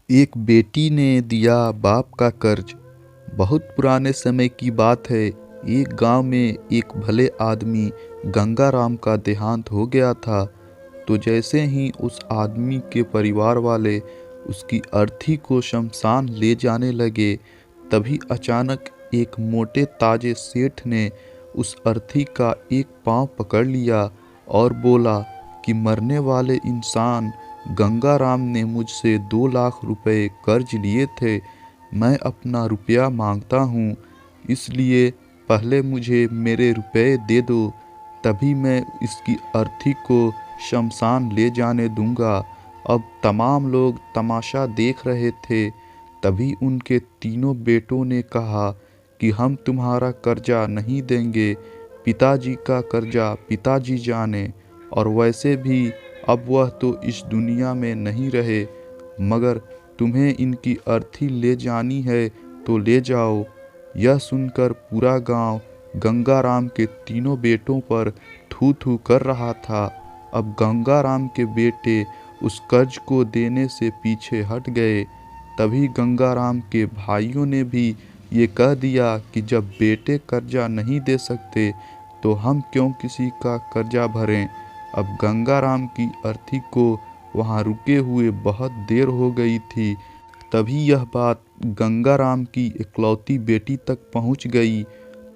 एक बेटी ने दिया बाप का कर्ज। बहुत पुराने समय की बात है। एक गांव में एक भले आदमी गंगाराम का देहांत हो गया था। तो जैसे ही उस आदमी के परिवार वाले उसकी अर्थी को शमशान ले जाने लगे, तभी अचानक एक मोटे ताजे सेठ ने उस अर्थी का एक पांव पकड़ लिया और बोला कि मरने वाले इंसान गंगाराम ने मुझसे 2 लाख रुपए कर्ज लिए थे। मैं अपना रुपया मांगता हूँ, इसलिए पहले मुझे मेरे रुपए दे दो, तभी मैं इसकी अर्थी को शमशान ले जाने दूंगा। अब तमाम लोग तमाशा देख रहे थे। तभी उनके तीनों बेटों ने कहा कि हम तुम्हारा कर्जा नहीं देंगे, पिताजी का कर्जा पिताजी जाने। और वैसे भी अब वह तो इस दुनिया में नहीं रहे, मगर तुम्हें इनकी अर्थी ले जानी है तो ले जाओ। यह सुनकर पूरा गांव गंगाराम के तीनों बेटों पर थू थू कर रहा था। अब गंगाराम के बेटे उस कर्ज को देने से पीछे हट गए। तभी गंगाराम के भाइयों ने भी ये कह दिया कि जब बेटे कर्जा नहीं दे सकते तो हम क्यों किसी का कर्जा भरें। अब गंगाराम की अर्थी को वहाँ रुके हुए बहुत देर हो गई थी। तभी यह बात गंगाराम की इकलौती बेटी तक पहुँच गई।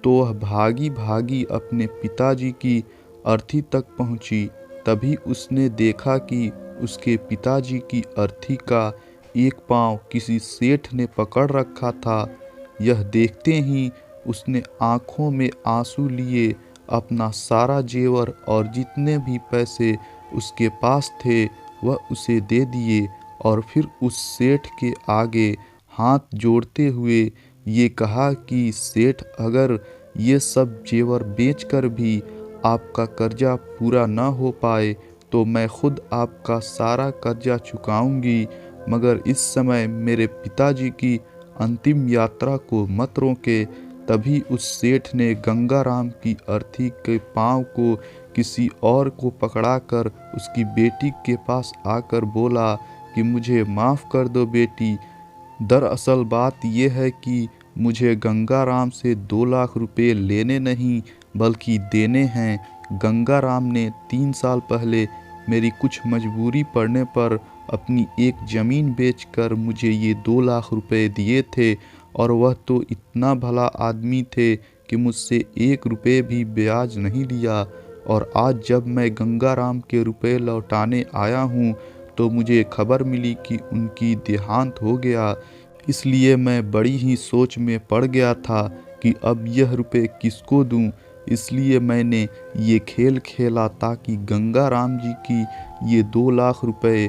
तो वह भागी भागी अपने पिताजी की अर्थी तक पहुँची। तभी उसने देखा कि उसके पिताजी की अर्थी का एक पांव किसी सेठ ने पकड़ रखा था। यह देखते ही उसने आंखों में आंसू लिए अपना सारा जेवर और जितने भी पैसे उसके पास थे वह उसे दे दिए, और फिर उस सेठ के आगे हाथ जोड़ते हुए ये कहा कि सेठ, अगर ये सब जेवर बेचकर भी आपका कर्जा पूरा न हो पाए तो मैं खुद आपका सारा कर्जा चुकाऊंगी, मगर इस समय मेरे पिताजी की अंतिम यात्रा को मत रोके। तभी उस सेठ ने गंगाराम की अर्थी के पांव को किसी और को पकड़ाकर उसकी बेटी के पास आकर बोला कि मुझे माफ़ कर दो बेटी। दरअसल बात यह है कि मुझे गंगाराम से 2 लाख रुपए लेने नहीं बल्कि देने हैं। गंगाराम ने 3 साल पहले मेरी कुछ मजबूरी पड़ने पर अपनी एक ज़मीन बेचकर मुझे ये 2 लाख रुपए दिए थे, और वह तो इतना भला आदमी थे कि मुझसे 1 रुपये भी ब्याज नहीं लिया। और आज जब मैं गंगाराम के रुपए लौटाने आया हूँ तो मुझे खबर मिली कि उनकी देहांत हो गया। इसलिए मैं बड़ी ही सोच में पड़ गया था कि अब यह रुपए किसको दूं। इसलिए मैंने ये खेल खेला ताकि गंगाराम जी की ये 2 लाख रुपए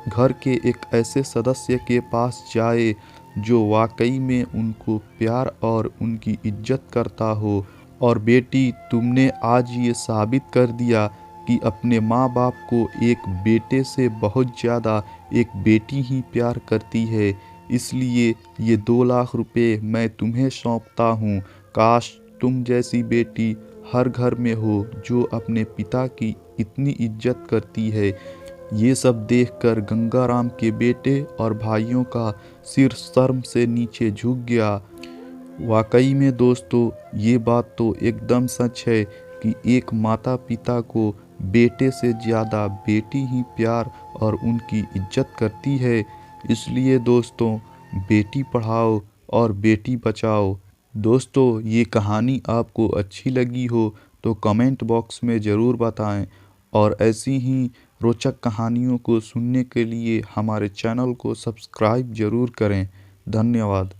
घर के एक ऐसे सदस्य के पास जाए जो वाकई में उनको प्यार और उनकी इज्जत करता हो। और बेटी, तुमने आज ये साबित कर दिया कि अपने माँ बाप को एक बेटे से बहुत ज़्यादा एक बेटी ही प्यार करती है। इसलिए ये 2 लाख रुपए मैं तुम्हें सौंपता हूँ। काश तुम जैसी बेटी हर घर में हो जो अपने पिता की इतनी इज्जत करती है। ये सब देखकर गंगाराम के बेटे और भाइयों का सिर शर्म से नीचे झुक गया। वाकई में दोस्तों, ये बात तो एकदम सच है कि एक माता पिता को बेटे से ज़्यादा बेटी ही प्यार और उनकी इज्जत करती है। इसलिए दोस्तों, बेटी पढ़ाओ और बेटी बचाओ। दोस्तों, ये कहानी आपको अच्छी लगी हो तो कमेंट बॉक्स में ज़रूर बताएं, और ऐसी ही रोचक कहानियों को सुनने के लिए हमारे चैनल को सब्सक्राइब ज़रूर करें। धन्यवाद।